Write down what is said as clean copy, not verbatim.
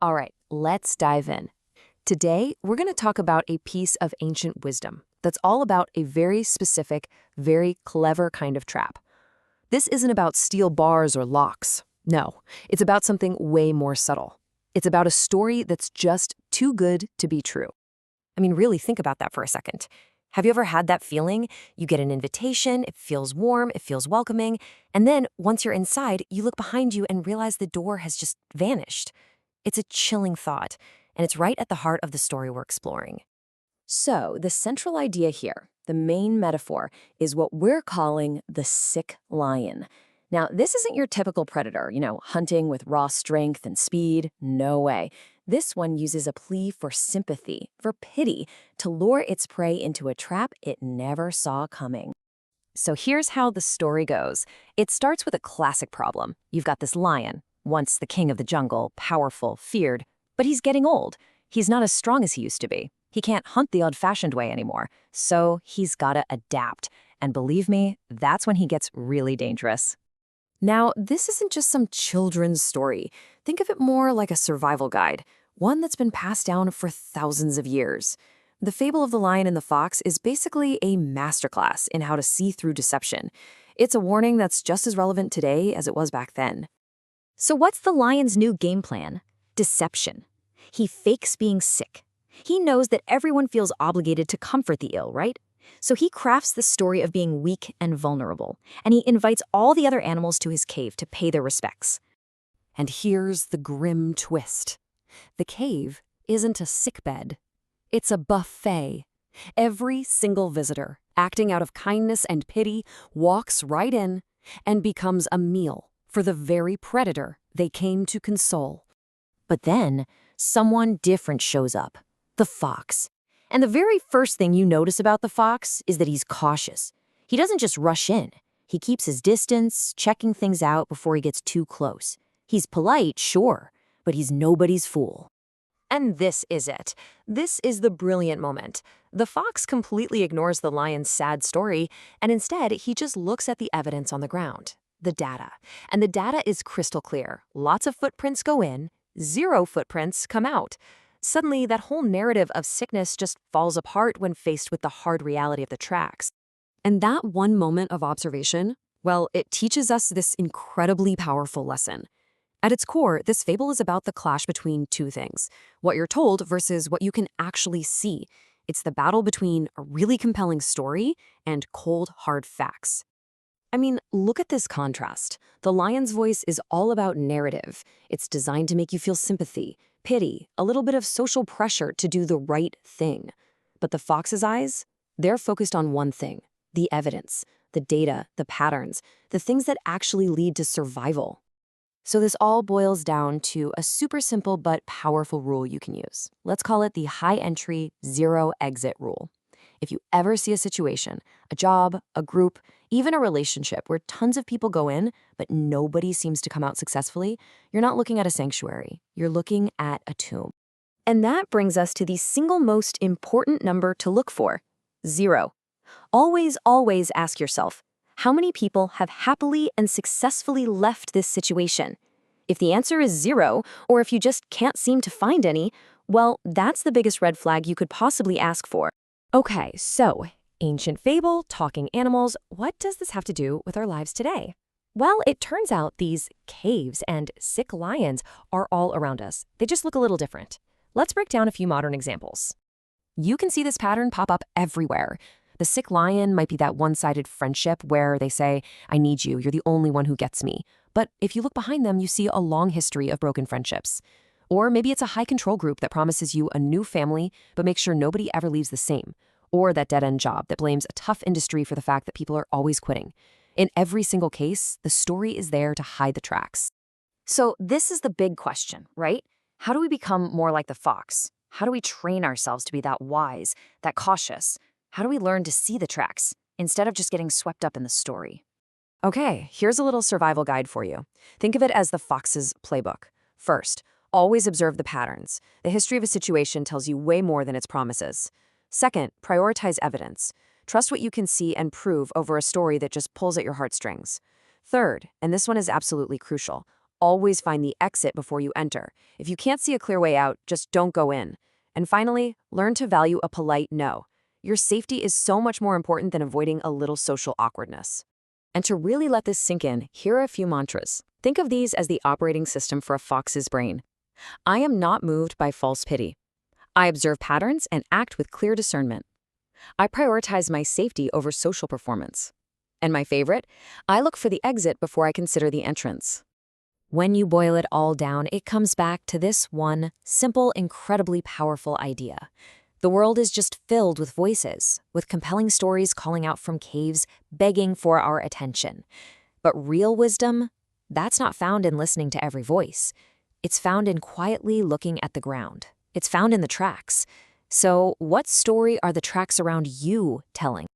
All right, let's dive in. Today, we're going to talk about a piece of ancient wisdom that's all about a very specific, very clever kind of trap. This isn't about steel bars or locks. No, it's about something way more subtle. It's about a story that's just too good to be true. I mean, really think about that for a second. Have you ever had that feeling? You get an invitation, it feels warm, it feels welcoming, and then once you're inside, you look behind you and realize the door has just vanished. It's a chilling thought, and it's right at the heart of the story we're exploring. So, the central idea here, the main metaphor, is what we're calling the sick lion. Now, this isn't your typical predator, hunting with raw strength and speed. No way. This one uses a plea for sympathy, for pity, to lure its prey into a trap it never saw coming. So here's how the story goes. It starts with a classic problem. You've got this lion, once the king of the jungle, powerful, feared, but he's getting old. He's not as strong as he used to be. He can't hunt the old-fashioned way anymore, so he's gotta adapt. And believe me, that's when he gets really dangerous. Now, this isn't just some children's story. Think of it more like a survival guide, one that's been passed down for thousands of years. The fable of the lion and the fox is basically a masterclass in how to see through deception. It's a warning that's just as relevant today as it was back then. So what's the lion's new game plan? Deception. He fakes being sick. He knows that everyone feels obligated to comfort the ill, right? So he crafts the story of being weak and vulnerable, and he invites all the other animals to his cave to pay their respects. And here's the grim twist. The cave isn't a sickbed. It's a buffet. Every single visitor, acting out of kindness and pity, walks right in and becomes a meal for the very predator they came to console. But then, someone different shows up. The fox. And the very first thing you notice about the fox is that he's cautious. He doesn't just rush in. He keeps his distance, checking things out before he gets too close. He's polite, sure, but he's nobody's fool. And this is it. This is the brilliant moment. The fox completely ignores the lion's sad story, and instead he just looks at the evidence on the ground, the data. And the data is crystal clear. Lots of footprints go in, 0 footprints come out. Suddenly, that whole narrative of sickness just falls apart when faced with the hard reality of the tracks. And that one moment of observation, well, it teaches us this incredibly powerful lesson. At its core, this fable is about the clash between two things: what you're told versus what you can actually see. It's the battle between a really compelling story and cold, hard facts. I mean, look at this contrast. The lion's voice is all about narrative. It's designed to make you feel sympathy, pity, a little bit of social pressure to do the right thing. But the fox's eyes, they're focused on one thing: the evidence, the data, the patterns, the things that actually lead to survival. So this all boils down to a super simple but powerful rule you can use. Let's call it the high entry, zero exit rule. If you ever see a situation, a job, a group, even a relationship where tons of people go in, but nobody seems to come out successfully, you're not looking at a sanctuary. You're looking at a tomb. And that brings us to the single most important number to look for: 0. Always, always ask yourself, how many people have happily and successfully left this situation? If the answer is 0, or if you just can't seem to find any, well, that's the biggest red flag you could possibly ask for. Okay, so ancient fable, talking animals, what does this have to do with our lives today? Well, it turns out these caves and sick lions are all around us. They just look a little different. Let's break down a few modern examples. You can see this pattern pop up everywhere. The sick lion might be that one-sided friendship where they say, "I need you, you're the only one who gets me." But if you look behind them, you see a long history of broken friendships. Or maybe it's a high-control group that promises you a new family, but makes sure nobody ever leaves the same. Or that dead-end job that blames a tough industry for the fact that people are always quitting. In every single case, the story is there to hide the tracks. So this is the big question, right? How do we become more like the fox? How do we train ourselves to be that wise, that cautious? How do we learn to see the tracks instead of just getting swept up in the story? Okay, here's a little survival guide for you. Think of it as the fox's playbook. First, always observe the patterns. The history of a situation tells you way more than its promises. Second, prioritize evidence. Trust what you can see and prove over a story that just pulls at your heartstrings. Third, and this one is absolutely crucial, Always find the exit before you enter. If you can't see a clear way out, just don't go in. And finally, learn to value a polite no. Your safety is so much more important than avoiding a little social awkwardness. And to really let this sink in, here are a few mantras. Think of these as the operating system for a fox's brain. I am not moved by false pity. I observe patterns and act with clear discernment. I prioritize my safety over social performance. And my favorite, I look for the exit before I consider the entrance. When you boil it all down, it comes back to this one simple, incredibly powerful idea. The world is just filled with voices, with compelling stories calling out from caves, begging for our attention. But real wisdom, that's not found in listening to every voice. It's found in quietly looking at the ground. It's found in the tracks. So, what story are the tracks around you telling?